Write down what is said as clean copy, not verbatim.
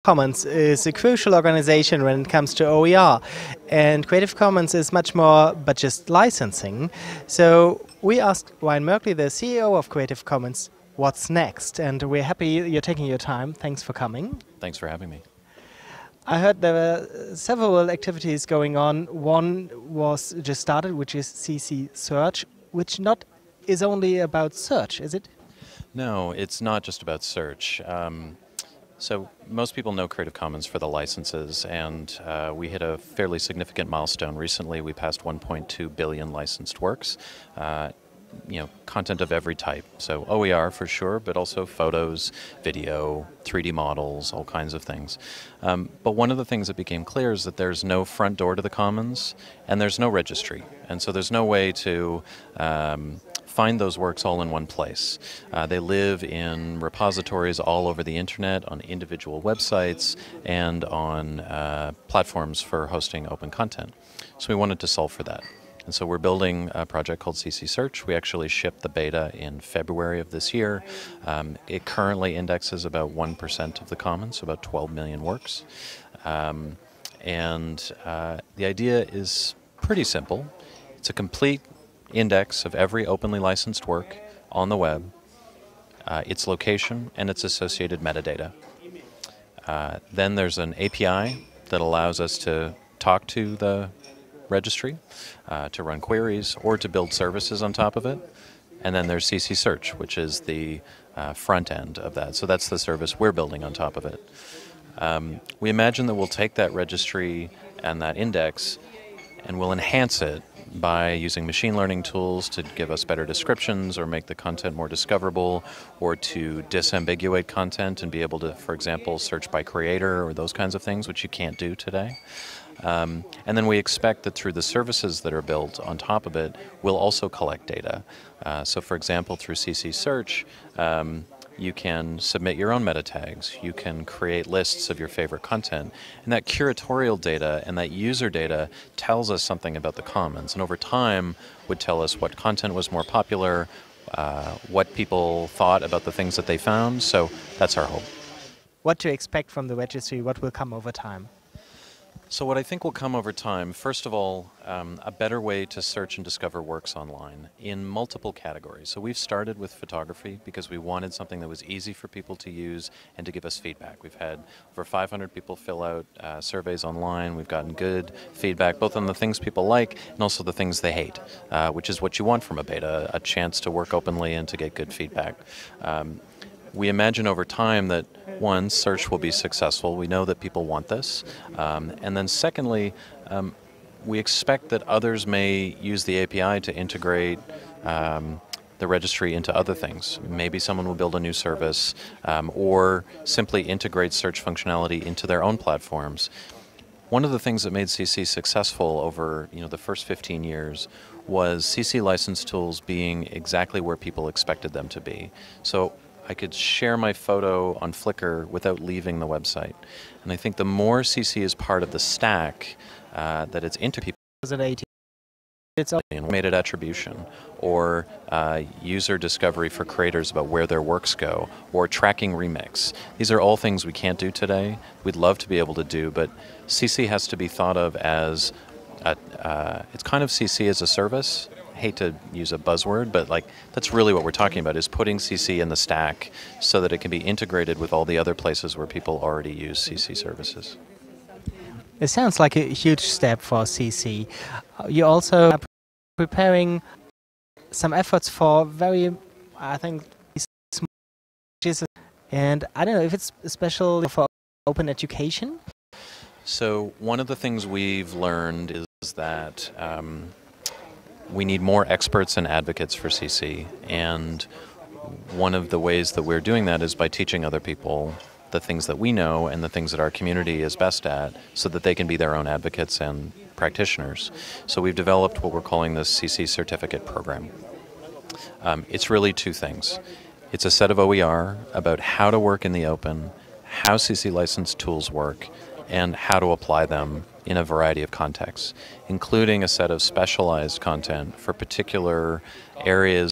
Commons is a crucial organization when it comes to OER, and Creative Commons is much more but just licensing. So we asked Ryan Merkley, the CEO of Creative Commons, what's next, and we're happy you're taking your time. Thanks for coming. Thanks for having me. I heard there were several activities going on. One was just started, which is CC Search, which not is only about search, is it? No, it's not just about search. So most people know Creative Commons for the licenses, and we hit a fairly significant milestone recently. We passed 1.2 billion licensed works, content of every type. So OER for sure, but also photos, video, 3D models, all kinds of things. But one of the things that became clear is that there's no front door to the Commons, and there's no registry. And so there's no way to find those works all in one place. They live in repositories all over the internet, on individual websites, and on platforms for hosting open content. So we wanted to solve for that. And so we're building a project called CC Search. We actually shipped the beta in February of this year. It currently indexes about 1% of the Commons, so about 12 million works. The idea is pretty simple. It's a complete index of every openly licensed work on the web, its location, and its associated metadata. Then there's an API that allows us to talk to the registry, to run queries, or to build services on top of it. And then there's CC Search, which is the front end of that. So that's the service we're building on top of it. We imagine that we'll take that registry and that index and we'll enhance it by using machine learning tools to give us better descriptions or make the content more discoverable, or to disambiguate content and be able to, for example, search by creator or those kinds of things, which you can't do today. And then we expect that through the services that are built on top of it, we'll also collect data. So for example, through CC Search, you can submit your own meta tags, you can create lists of your favorite content, and that curatorial data and that user data tells us something about the Commons, and over time would tell us what content was more popular, what people thought about the things that they found, so that's our hope. What to expect from the registry, what will come over time? So what I think will come over time, first of all, a better way to search and discover works online in multiple categories. So we've started with photography because we wanted something that was easy for people to use and to give us feedback. We've had over 500 people fill out surveys online. We've gotten good feedback both on the things people like and also the things they hate, which is what you want from a beta, a chance to work openly and to get good feedback. We imagine over time that, one, search will be successful. We know that people want this. And then secondly, we expect that others may use the API to integrate the registry into other things. Maybe someone will build a new service or simply integrate search functionality into their own platforms. One of the things that made CC successful over the first 15 years was CC license tools being exactly where people expected them to be. So I could share my photo on Flickr without leaving the website. And I think the more CC is part of the stack, that it's into people. It's automated attribution, or user discovery for creators about where their works go, or tracking remix. These are all things we can't do today. We'd love to be able to do, but CC has to be thought of as, it's kind of CC as a service. I hate to use a buzzword, but that's really what we're talking about, is putting CC in the stack so that it can be integrated with all the other places where people already use CC services. It sounds like a huge step for CC. You also are preparing some efforts for very, I think, small, and I don't know if it's special for open education? So one of the things we've learned is that we need more experts and advocates for CC, and one of the ways that we're doing that is by teaching other people the things that we know and the things that our community is best at, so that they can be their own advocates and practitioners. So we've developed what we're calling the CC Certificate Program. It's really two things. It's a set of OER about how to work in the open, how CC licensed tools work, and how to apply them in a variety of contexts, including a set of specialized content for particular areas